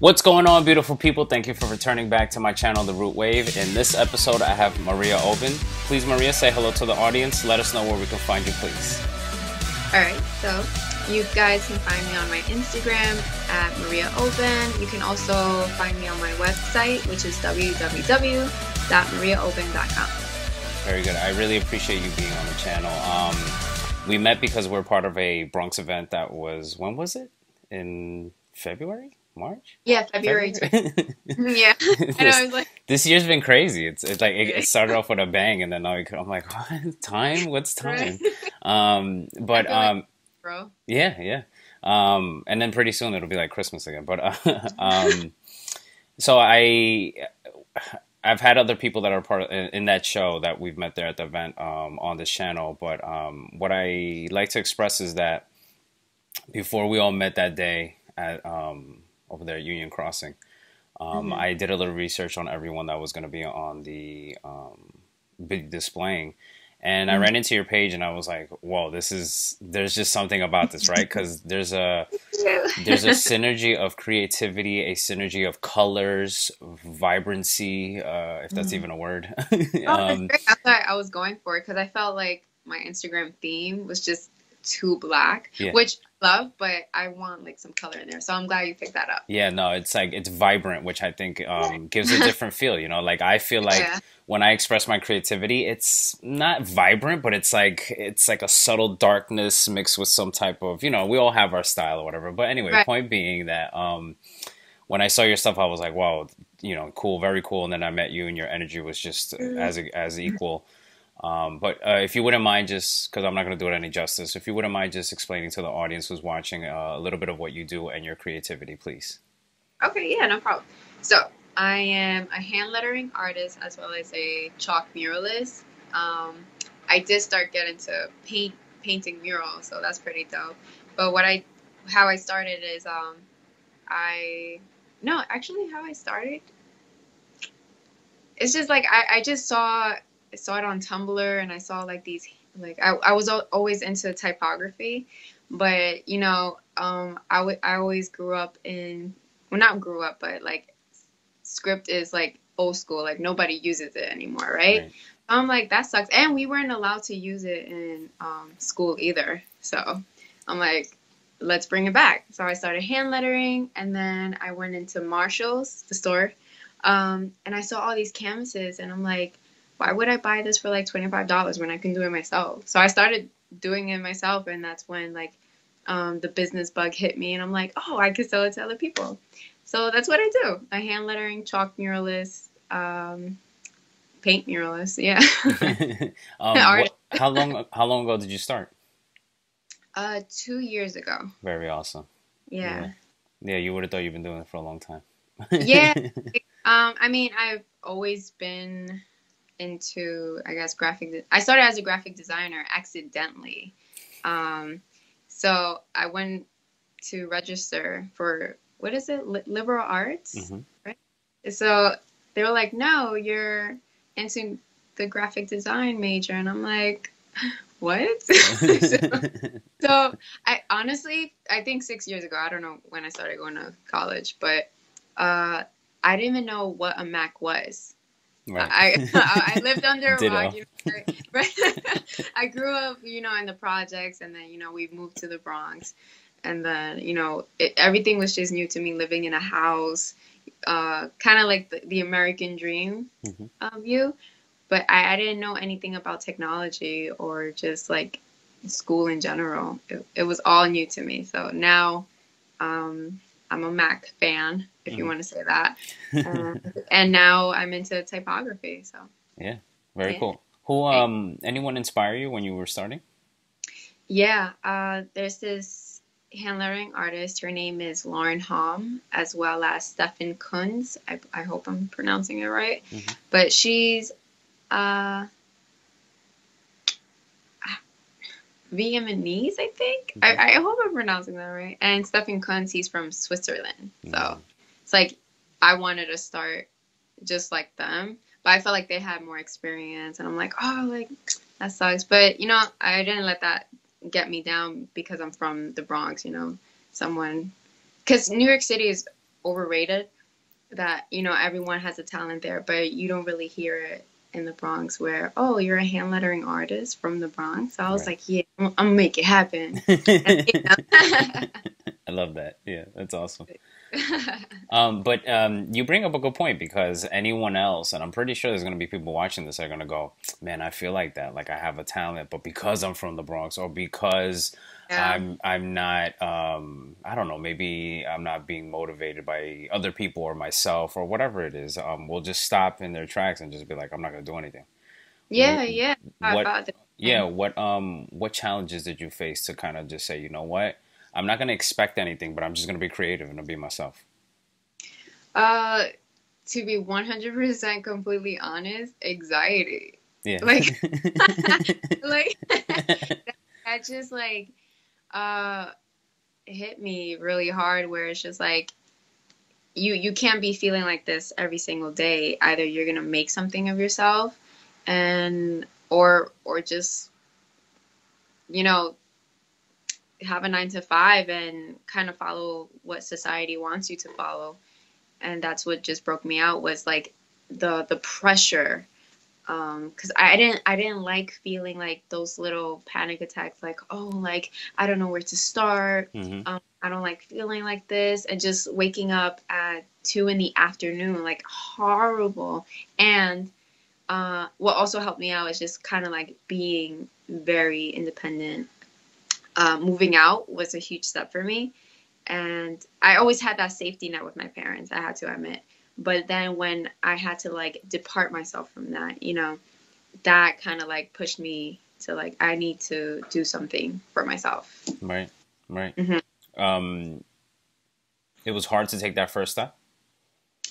What's going on, beautiful people? Thank you for returning back to my channel, The Root Wave. In this episode, I have Maria Oben. Please, Maria, say hello to the audience. Let us know where we can find you, please. Alright, so you guys can find me on my Instagram at mariaoben. You can also find me on my website, which is www.mariaoben.com. Very good. I really appreciate you being on the channel. We met because we're part of a Bronx event that was, when was it? In February? March? Yeah, February. Yeah. I know, I was like, this year's been crazy. It's like it started off with a bang, and then I'm like, what? Time? What's time? Bro. Yeah. And then pretty soon it'll be like Christmas again. But so I've had other people that are part of, in that show that we've met there at the event on this channel. But what I like to express is that before we all met that day at over there at Union Crossing, I did a little research on everyone that was going to be on the big displaying. And I ran into your page and I was like, whoa, there's just something about this, right? Because there's a synergy of creativity, a synergy of colors, vibrancy, if that's even a word. That's great. That's what I was going for, because I felt like my Instagram theme was just too black, which I love, but I want like some color in there. So I'm glad you picked that up. Yeah, no, it's like, it's vibrant, which I think gives a different feel, you know? Like, I feel like when I express my creativity, it's not vibrant, but it's like a subtle darkness mixed with some type of, you know, we all have our style or whatever. But anyway, point being that when I saw your stuff, I was like, wow, you know, cool, very cool. And then I met you and your energy was just as equal. But if you wouldn't mind, just because I'm not going to do it any justice, if you wouldn't mind just explaining to the audience who's watching a little bit of what you do and your creativity, please. Okay, yeah, no problem. So I am a hand lettering artist as well as a chalk muralist. I did start getting to painting murals, so that's pretty dope. But how I started is how I started. It's just like I just saw it on Tumblr, and I saw like these, like I was always into typography, but you know, I always grew up in, well, not grew up, but like script is like old school, like nobody uses it anymore, right? I'm like, that sucks. And we weren't allowed to use it in school either, so I'm like, let's bring it back. So I started hand lettering, and then I went into Marshall's, the store, and I saw all these canvases, and I'm like, why would I buy this for like $25 when I can do it myself? So I started doing it myself, and that's when like the business bug hit me, and I'm like, oh, I could sell it to other people. So that's what I do. A hand lettering, chalk muralist, paint muralist, yeah. How long ago did you start? 2 years ago. Very awesome. Yeah. Yeah, you would have thought you've been doing it for a long time. Yeah. I mean, I've always been into, I guess, I started as a graphic designer accidentally. So I went to register for, what is it, liberal arts, right? So they were like, no, you're into the graphic design major, and I'm like, what? So I honestly, I think 6 years ago, I don't know when I started going to college, but I didn't even know what a Mac was. Right. I lived under a rock, you know, right? I grew up, you know, in the projects, and then, you know, we moved to the Bronx, and then, you know, everything was just new to me, living in a house, kind of like the American dream view, but I didn't know anything about technology or just like school in general. It was all new to me. So now I'm a Mac fan, if you want to say that. And now I'm into typography. So yeah, very cool. Who anyone inspire you when you were starting? Yeah, there's this hand lettering artist. Her name is Lauren Hom, as well as Stefan Kunz. I hope I'm pronouncing it right. But she's Vietnamese, I think. I hope I'm pronouncing that right. And Stefan Kunz, he's from Switzerland. So it's like I wanted to start just like them, but I felt like they had more experience, and I'm like, oh, like that sucks. But you know, I didn't let that get me down because I'm from the Bronx, you know, because New York City is overrated. That, you know, everyone has a talent there, but you don't really hear it in the Bronx where, oh, you're a hand lettering artist from the Bronx. So I was Right. like, yeah, I'm gonna make it happen. And, you I love that. Yeah, that's awesome. know. But you bring up a good point because anyone else, and I'm pretty sure there's going to be people watching this that are going to go, man, I feel like that. Like I have a talent, but because I'm from the Bronx or because Yeah. I'm not, I don't know, maybe I'm not being motivated by other people or myself or whatever it is, will just stop in their tracks and just be like, I'm not going to do anything. Yeah, yeah. I What, thought the yeah, same. what challenges did you face to kind of just say, you know what? I'm not going to expect anything, but I'm just going to be creative and I'll be myself. Uh, to be 100% completely honest, anxiety. Yeah. Like, like that just like uh hit me really hard where it's just like you can't be feeling like this every single day. Either you're gonna make something of yourself and or just, you know, have a 9 to 5 and kind of follow what society wants you to follow. And that's what just broke me out was like the pressure. Because I didn't like feeling like those little panic attacks, like, oh, like I don't know where to start. Hmm. I don't like feeling like this, and just waking up at 2 in the afternoon, like horrible. And what also helped me out is just kind of like being very independent. Moving out was a huge step for me, and I always had that safety net with my parents, I had to admit. But then when I had to like depart myself from that, you know, that kind of like pushed me to like I need to do something for myself. Right. Right. Hmm. Um, it was hard to take that first step.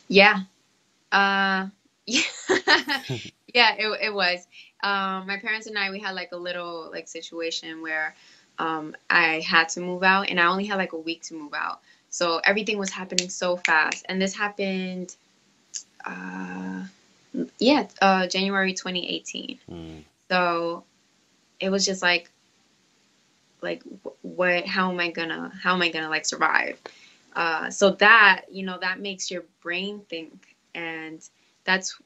Yeah. Yeah. Yeah, it was. My parents and I, we had like a little like situation where I had to move out, and I only had like a week to move out. So everything was happening so fast, and this happened, uh, yeah, January 2018. Mm. So it was just like what? How am I gonna like survive? So that, you know, that makes your brain think, and that's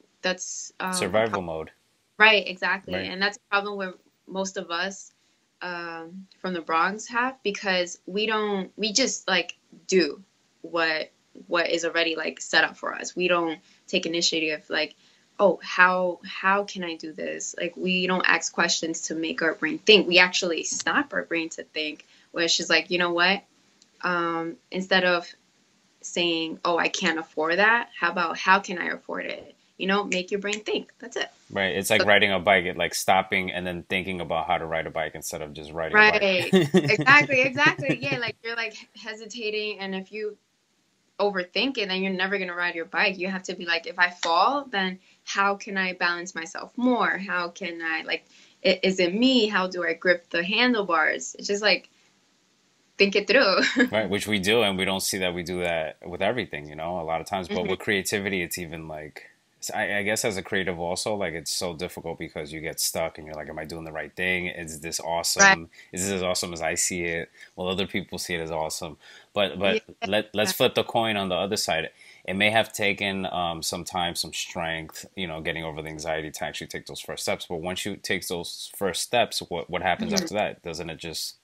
a Survival problem. mode. Right, exactly, Right. and that's a problem where most of us from the Bronx have, because we just like do what what is already like set up for us. We don't take initiative like, oh, how can I do this? Like we don't ask questions to make our brain think. We actually stop our brain to think, where it's just like, you know what? Instead of saying, oh, I can't afford that, how about how can I afford it? You know, make your brain think. That's it. Right. It's like So, riding a bike. It like stopping and then thinking about how to ride a bike instead of just riding a bike. right. Exactly, exactly. Yeah, like you're like hesitating, and if you overthink it, then you're never gonna ride your bike. You have to be like, if I fall, then how can I balance myself more? How can I like, is it me? How do I grip the handlebars? It's just like think it through. Right, which we do, and we don't see that we do that with everything, a lot of times. But Hmm. with creativity, it's even like, I guess as a creative also, like it's so difficult because you get stuck and you're like, am I doing the right thing? Is this Right. awesome? Is this as awesome as I see it? Well, other people see it as awesome. But Yeah. let's flip the coin on the other side. It may have taken some time, some strength, getting over the anxiety to actually take those first steps. But once you take those first steps, what happens Mhm. after that? Doesn't it just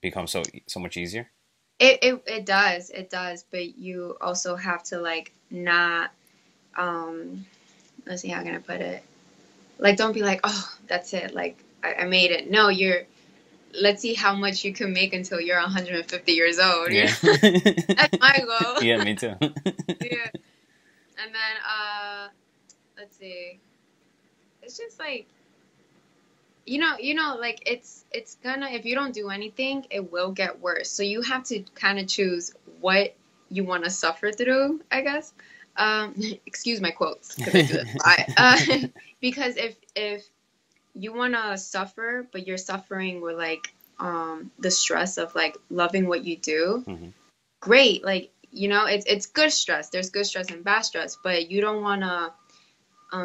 become so much easier? It does, it does, but you also have to like not um let's see, how can I put it? Like don't be like, oh, that's it, like I made it. No, you're let's see how much you can make until you're 150 years old. You Yeah. know? That's my goal. Yeah, me too. Yeah. And then let's see. It's just like, like it's gonna, if you don't do anything, it will get worse. So you have to kind of choose what you want to suffer through, I guess. Excuse my quotes because I do this a lot. Because if you want to suffer, but you're suffering with like the stress of like loving what you do, Hmm. great. Like, it's good stress. There's good stress and bad stress, but you don't want to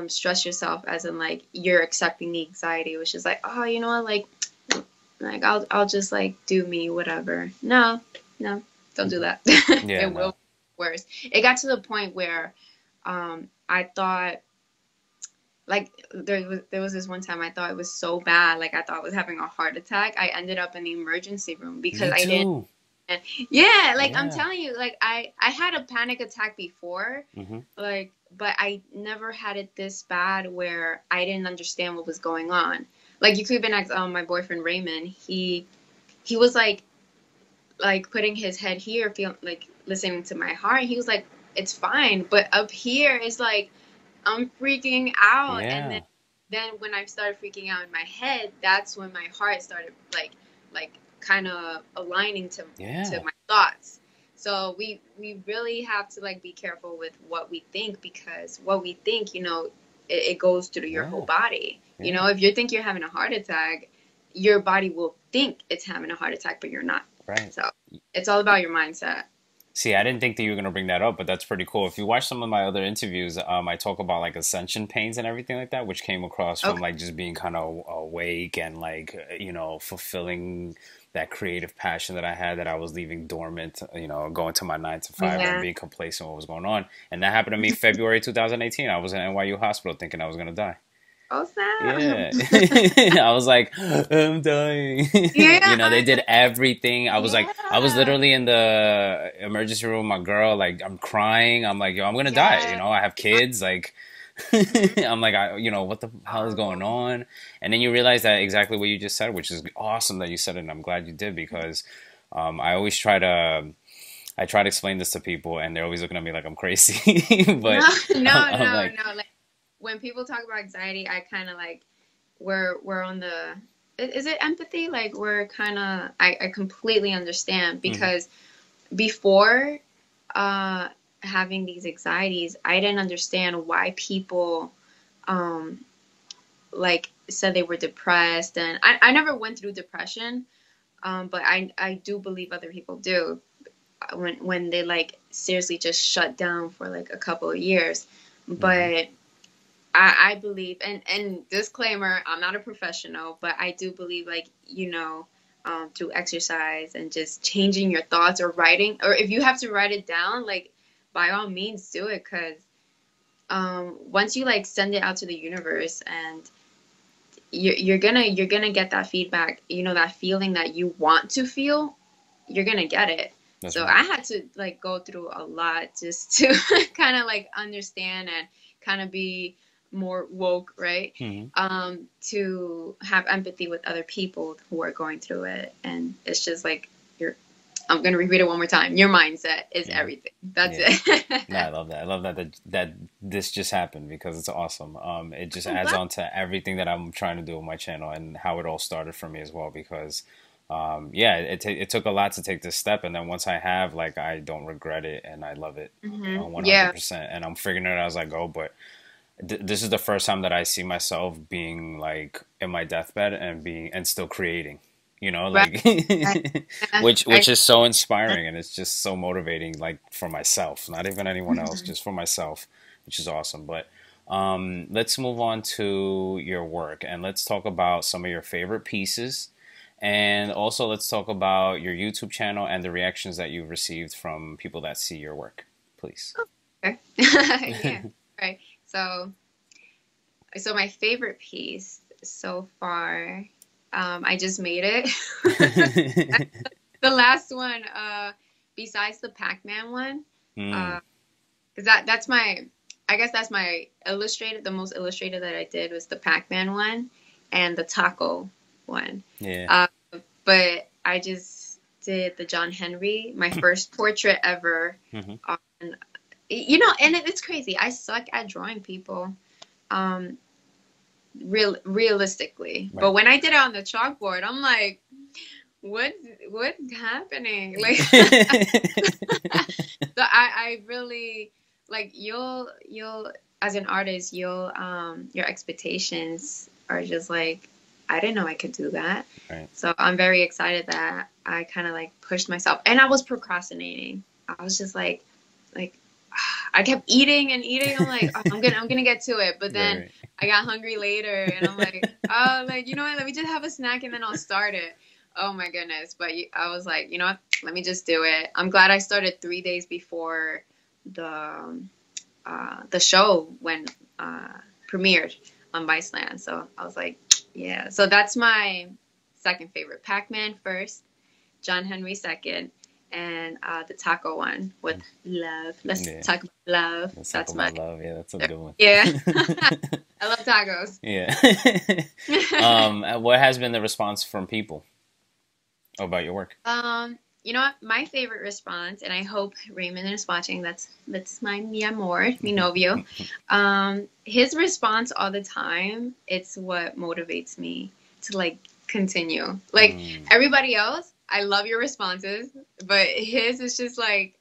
stress yourself as in like you're accepting the anxiety, which is like, oh, you know what, like I'll just like do me, whatever. No, no, don't do that. Yeah, It no. will worse. It got to the point where I thought, like, there was this one time I thought it was so bad, like I thought I was having a heart attack. I ended up in the emergency room because Me I didn't. too. Yeah, like I'm Yeah. telling you, like I had a panic attack before, Hmm. like, but I never had it this bad where I didn't understand what was going on. Like you could even ask my boyfriend Raymond. He was like putting his head here, feel like listening to my heart. He was like, "It's fine," but up here it's like I'm freaking out. And Yeah. then when I started freaking out in my head, that's when my heart started like kind of aligning to Yeah. my thoughts. So we really have to like be careful with what we think, because what we think, it goes through your whole Yeah. body. Yeah. If you think you're having a heart attack, your body will think it's having a heart attack, but you're not. Right. So it's all about your mindset. See, I didn't think that you were gonna bring that up, but that's pretty cool. If you watch some of my other interviews, I talk about like ascension pains and everything like that, which came across from Okay. like just being kind of awake and like fulfilling that creative passion that I had that I was leaving dormant, going to my 9 to 5 and Yeah. being complacent with what was going on. And that happened to me February 2018. I was in NYU hospital thinking I was gonna die. Oh, Sam. Yeah. I was like, I'm dying. Yeah, They I did everything. I was yeah. literally in the emergency room, my girl, like, I'm crying. I'm like, yo, I'm gonna die. Yeah. I have kids. Like, Mhm. I'm like, what the hell is going Horrible. on? And then you realize that exactly what you just said, which is awesome that you said it. And I'm glad you did because I always I try to explain this to people and they're always looking at me like I'm crazy. No, But I'm, no, I'm no, like, no. Like when people talk about anxiety, I kind of like we're on the is it empathy? Like we're kind of I completely understand, mhm, because before uh having these anxieties, I didn't understand why people um like said they were depressed, and I never went through depression, but I do believe other people do when they like seriously just shut down for like a couple of years. mhm, But I believe, and disclaimer, I'm not a professional, but I do believe, like, through exercise and just changing your thoughts or writing, or if you have to write it down, like, by all means do it. Because once you like send it out to the universe, and you're gonna get that feedback, that feeling that you want to feel, you're gonna get it. that's So right. I had to like go through a lot just to kind of like understand and kind of be more woke, right? Mhm. To have empathy with other people who are going through it. And it's just like your I'm gonna repeat it one more time. Your mindset is Yeah. everything. That's Yeah. it. No, I love that. I love that this just happened because it's awesome. It just I'm adds glad. on to everything that I'm trying to do with my channel and how it all started for me as well. Because, yeah, it took a lot to take this step, and then once I have, like, I don't regret it, and I love it, Yeah. 100%. And I'm figuring it out as I go. But this is the first time that I see myself being like in my deathbed and still creating. Right. Like I, which I, is so inspiring and it's just so motivating, like for myself, not even anyone else, Mhm. just for myself, which is awesome. But let's move on to your work and let's talk about some of your favorite pieces. And also, let's talk about your YouTube channel and the reactions that you've received from people that see your work, please. Okay. Yeah. Right. So my favorite piece so far, I just made it. The last one, besides the Pac-Man one, Mm, uh, 'cause that's my, I guess that's my illustrated. The most illustrated that I did was the Pac-Man one and the taco one. yeah. Uh, but I just did the John Henry, my first portrait ever. Hmm. On, and it's crazy. I suck at drawing people. Um, realistically. But Right. when I did it on the chalkboard, I'm like, what what's happening? Like so I really like you'll as an artist, your expectations are just like, I didn't know I could do that. Right. So I'm very excited that I kind of like pushed myself, and I was procrastinating. I was just like I kept eating and eating. I'm like, oh, I'm gonna get to it, but then Right. I got hungry later, and I'm like, oh, like, you know what? Let me just have a snack and then I'll start it. Oh my goodness! But I was like, you know what? Let me just do it. I'm glad I started 3 days before. the show when premiered on Viceland. So I was like, yeah. So that's my second favorite. Pac-Man first, John Henry second, and the taco one with love. Let's Yeah. talk about love. Let's talk That's my about love. Yeah, that's a good one. yeah. I love tacos. Yeah. What has been the response from people about your work? You know what? My favorite response, and I hope Raymond is watching. That's my mi amor, mi novio. His response all the time. It's what motivates me to like continue. Like everybody else, I love your responses, but his is just like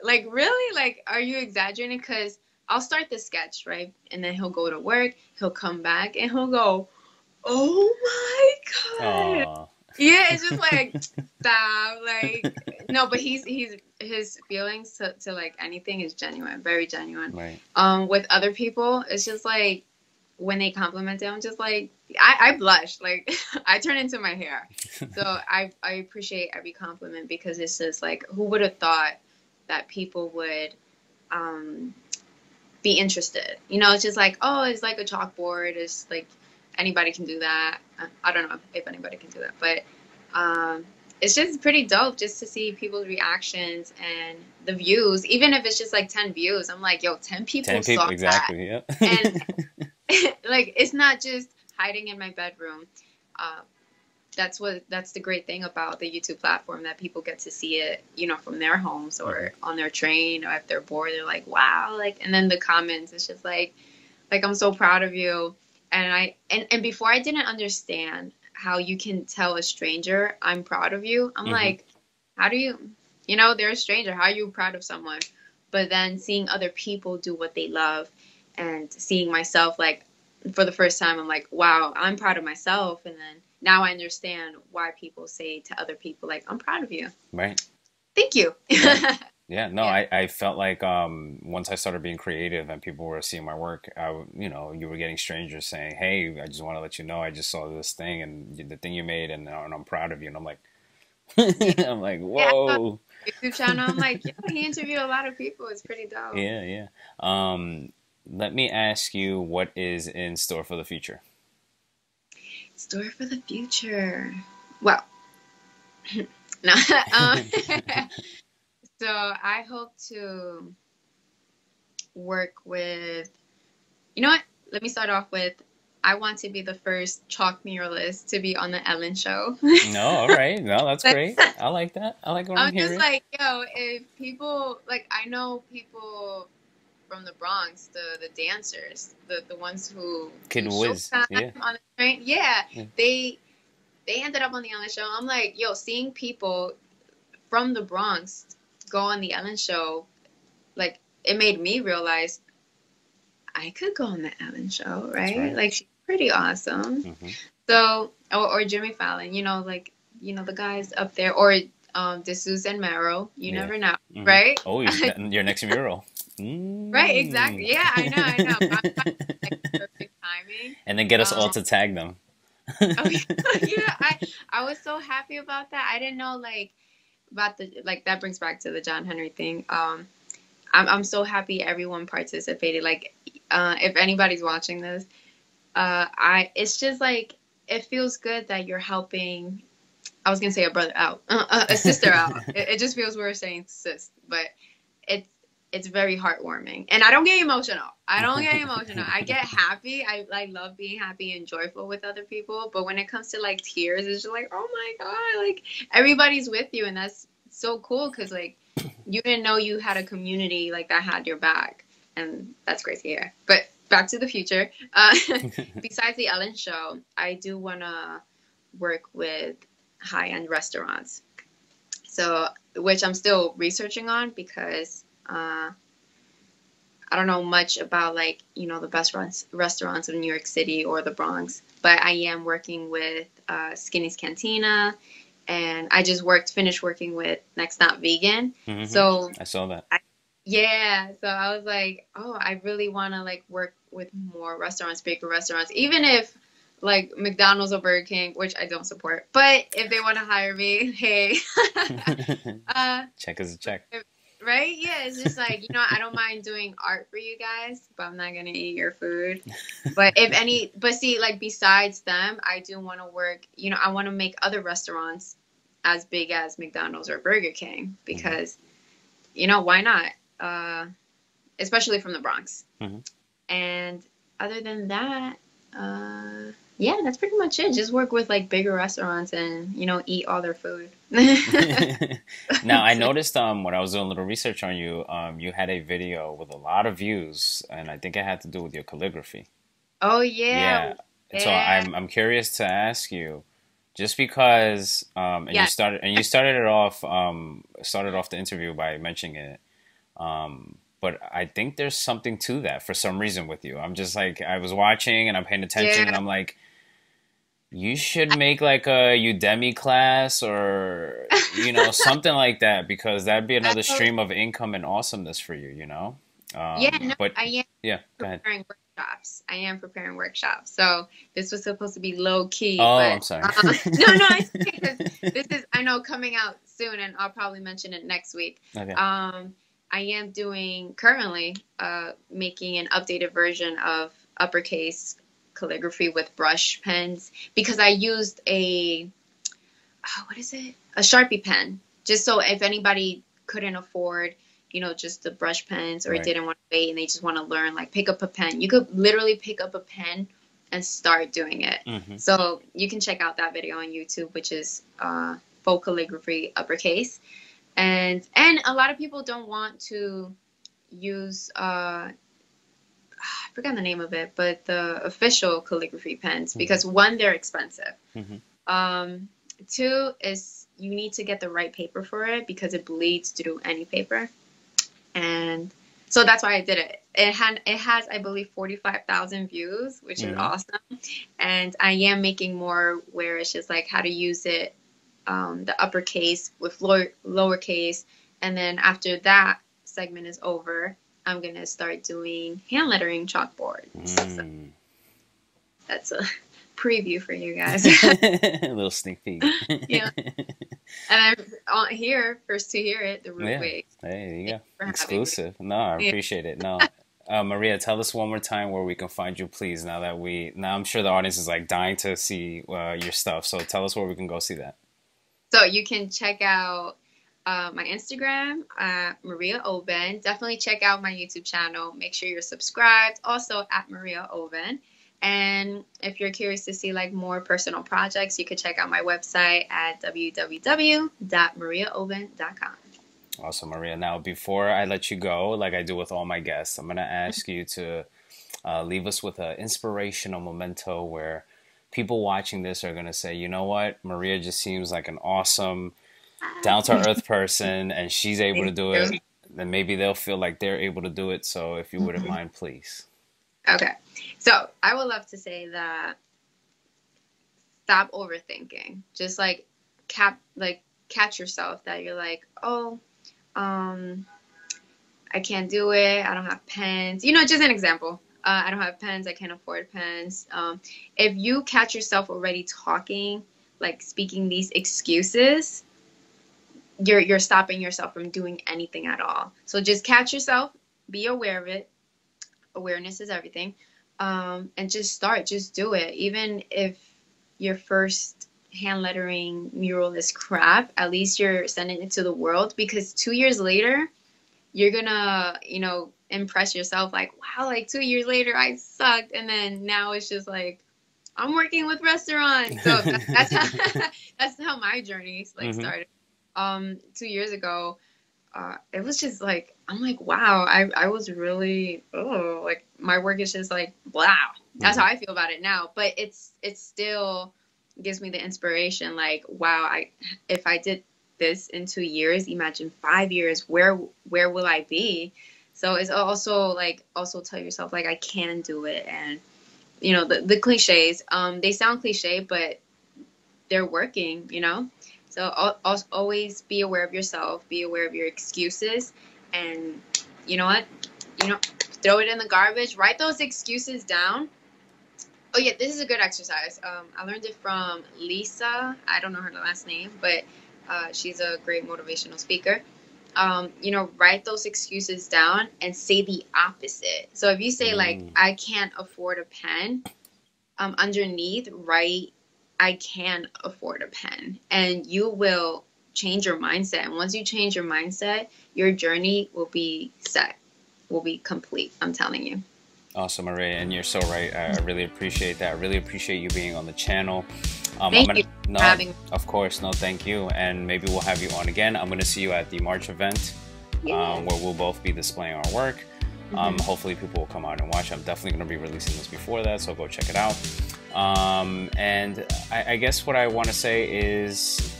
really, like, are you exaggerating? Because I'll start the sketch, right, and then he'll go to work. He'll come back and he'll go, "Oh my God." Aw. Yeah, it's just like stop, like no, but he's his feelings to like anything is genuine, very genuine. Right. With other people, it's just like when they compliment them, I'm just like I blush, like I turn into my hair. So I appreciate every compliment because it's just like who would have thought that people would um be interested. You know, it's just like, oh, it's like a chalkboard. It's like anybody can do that. I don't know if anybody can do that, but it's just pretty dope just to see people's reactions and the views. Even if it's just like 10 views, I'm like, yo, 10 people 10 people, saw exactly. that. Yep. And like, it's not just hiding in my bedroom. Uh, that's the great thing about the YouTube platform, that people get to see it, you know, from their homes or on their train, or if they're bored, they're like, wow, like, and then the comments, it's just like I'm so proud of you. And and before I didn't understand how you can tell a stranger I'm proud of you. I'm like, how do you know, they're a stranger, how are you proud of someone? But then seeing other people do what they love and seeing myself, like, for the first time, I'm like, wow, I'm proud of myself. And then now I understand why people say to other people, like, I'm proud of you. Right. Thank you. Right. Yeah, no, Yeah. I felt like once I started being creative and people were seeing my work, you know, you were getting strangers saying, "Hey, I just want to let you know I just saw this thing and the thing you made, and I'm proud of you." And I'm like, Yeah. I'm like, Yeah. I saw whoa. the YouTube channel. I'm like, yo, he interviewed a lot of people. It's pretty dope. Yeah, yeah. Let me ask you what is in store for the future. Story for the future. Well, no. So I hope to work with, you know what? Let me start off with, I want to be the first chalk muralist to be on the Ellen show. No, all right. No, that's Like, great. I like that. I like what I'm I'm just hearing. like, yo, if people, like, I know people from the Bronx, the dancers, the ones who Kid do Wiz. Showtime Yeah. on the train, yeah, Yeah. they ended up on the Ellen show. I'm like, yo, seeing people from the Bronx go on the Ellen show, like, it made me realize I could go on the Ellen show, That's right? right. Like, she's pretty awesome. So, or Jimmy Fallon, you know, like, you know, the guys up there, or D'Souza and Mero, you Yeah. never know, right? Oh, your next mural. Right, exactly. Yeah, I know. Like perfect timing. And then get us all Um, to tag them. oh yeah, I was so happy about that. I didn't know like about the like that brings back to the John Henry thing. I'm so happy everyone participated. Like, if anybody's watching this, it's just like it feels good that you're helping. I was gonna say a brother out, a sister out. It just feels weird saying sis, but it's it's very heartwarming. And I don't get emotional. I get happy. I love being happy and joyful with other people. But when it comes to like tears, it's just like, oh my God, like everybody's with you, and that's so cool because like you didn't know you had a community like that had your back, and that's great to hear. But back to the future. Besides the Ellen show, I do wanna work with high-end restaurants. So, which I'm still researching on because I don't know much about like, you know, the best restaurants of New York City or the Bronx, but I am working with Skinny's Cantina, and I just finished working with Next Not Vegan. So I saw that. yeah, so I was like, oh, I really want to like work with more restaurants, bigger restaurants, even if like McDonald's or Burger King, which I don't support, but if they want to hire me, hey, uh, Check is a check. right? Yeah, it's just like, I don't mind doing art for you guys, but I'm not gonna eat your food. But but see, like besides them, I do want to work, I want to make other restaurants as big as McDonald's or Burger King Hmm. because, why not? Uh, Especially from the Bronx. Hmm. And other than that, yeah, that's pretty much it. Just work with like bigger restaurants and, eat all their food. Now, I noticed when I was doing a little research on you, you had a video with a lot of views, and I think it had to do with your calligraphy. Oh yeah, Yeah. And so yeah, I'm curious to ask you, just because yeah. and you started off the interview by mentioning it. But I think there's something to that for some reason with you. I'm just like I was watching and I'm paying attention and Yeah. I'm like, you should make like a Udemy class or something like that because that'd be another I, stream of income and awesomeness for you, you know? Yeah, no, But I am yeah, go ahead. preparing workshops. I am preparing workshops. So this was supposed to be low key, Oh, but I'm sorry. no, it's okay because this is I know coming out soon, and I'll probably mention it next week. Okay. I am doing currently making an updated version of uppercase calligraphy with brush pens because I used what is it? A Sharpie pen. Just so if anybody couldn't afford, just the brush pens or Right. didn't want to wait and they just want to learn, like pick up a pen. You could literally pick up a pen and start doing it. Hmm. So you can check out that video on YouTube, which is faux calligraphy uppercase. And a lot of people don't want to use I forgot the name of it, but the official calligraphy pens Hmm. because one, they're expensive. Hmm. Um, Two is you need to get the right paper for it because it bleeds through any paper. And so that's why I did it. It has I believe 45,000 views, which is Hmm. awesome. And I am making more where it's just like how to use it, the uppercase with lowercase, and then after that segment is over, I'm gonna start doing hand lettering chalkboards. So Mm. that's a preview for you guys. A little sneak peek. Yeah. And I'm here, first to hear it, the Root Yeah. Wave. Hey, there you Thank go. you for having me. Exclusive. No, I Yeah. appreciate it. No. Maria, tell us one more time where we can find you, please. Now I'm sure the audience is like dying to see your stuff. So tell us where we can go see that. So you can check out my Instagram, Maria Oben. Definitely check out my YouTube channel. Make sure you're subscribed. Also at Maria Oben. And if you're curious to see like more personal projects, you can check out my website at www.mariaoben.com. Awesome, Maria. Now, before I let you go, like I do with all my guests, I'm going to ask you to leave us with an inspirational memento where people watching this are going to say, you know what? Maria just seems like an awesome, down to earth person and she's able to Thank do it. you. Then maybe they'll feel like they're able to do it. So if you wouldn't mind, please. Okay. So I would love to say that stop overthinking. Just catch yourself that you're like, oh, um, I can't do it. I don't have pens. Just an example. I don't have pens. I can't afford pens. If you catch yourself already talking, like speaking these excuses, you're stopping yourself from doing anything at all. So just catch yourself, be aware of it. Awareness is everything. And just start. Just do it. Even if your first hand lettering mural is crap, at least you're sending it to the world because 2 years later you're gonna, impress yourself like, wow, like 2 years later I sucked. And then now it's just like, I'm working with restaurants. So that's how, that's how my journey like Hmm. started. 2 years ago, it was just like, I'm like, wow, I was really, like my work is just like, wow. That's Hmm. how I feel about it now. But it still gives me the inspiration, like, wow, if I did this in 2 years, imagine 5 years, where will I be? So it's also like also tell yourself like I can do it, and the cliches, they sound cliche, but they're working. So always be aware of yourself, be aware of your excuses, and you know what, throw it in the garbage, write those excuses down. Oh yeah, this is a good exercise. I learned it from Lisa. I don't know her last name, but she's a great motivational speaker. write those excuses down and say the opposite. So if you say like, I can't afford a pen, underneath, write, I can afford a pen, and you will change your mindset. And once you change your mindset, your journey will be set, will be complete. I'm telling you. Awesome, Maria, and you're so right. I really appreciate that. I really appreciate you being on the channel. Thank you for having me. Of course, no, thank you. And maybe we'll have you on again. I'm going to see you at the March event, where we'll both be displaying our work. Hopefully people will come out and watch. I'm definitely going to be releasing this before that, so go check it out. And I guess what I want to say is,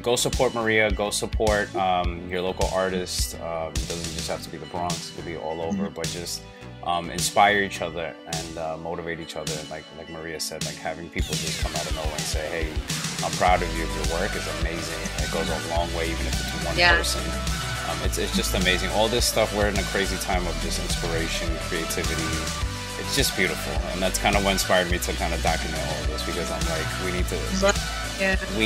go support Maria, go support your local artist. It doesn't just have to be the Bronx, it could be all over, but just inspire each other and motivate each other. Like Maria said, like having people just come out of nowhere and say, hey, I'm proud of you, your work is amazing. It goes a long way, even if it's one person. It's just amazing. All this stuff, we're in a crazy time of just inspiration, creativity. It's just beautiful, and that's kind of what inspired me to kind of document all of this, because I'm like, we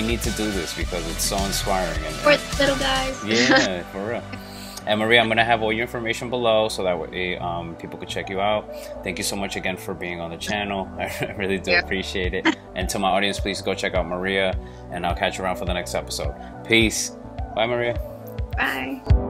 need to do this because it's so inspiring. And for little guys. Yeah, for real. And Maria, I'm going to have all your information below so that way people could check you out. Thank you so much again for being on the channel. I really do appreciate it. And to my audience, please go check out Maria, and I'll catch you around for the next episode. Peace. Bye, Maria. Bye.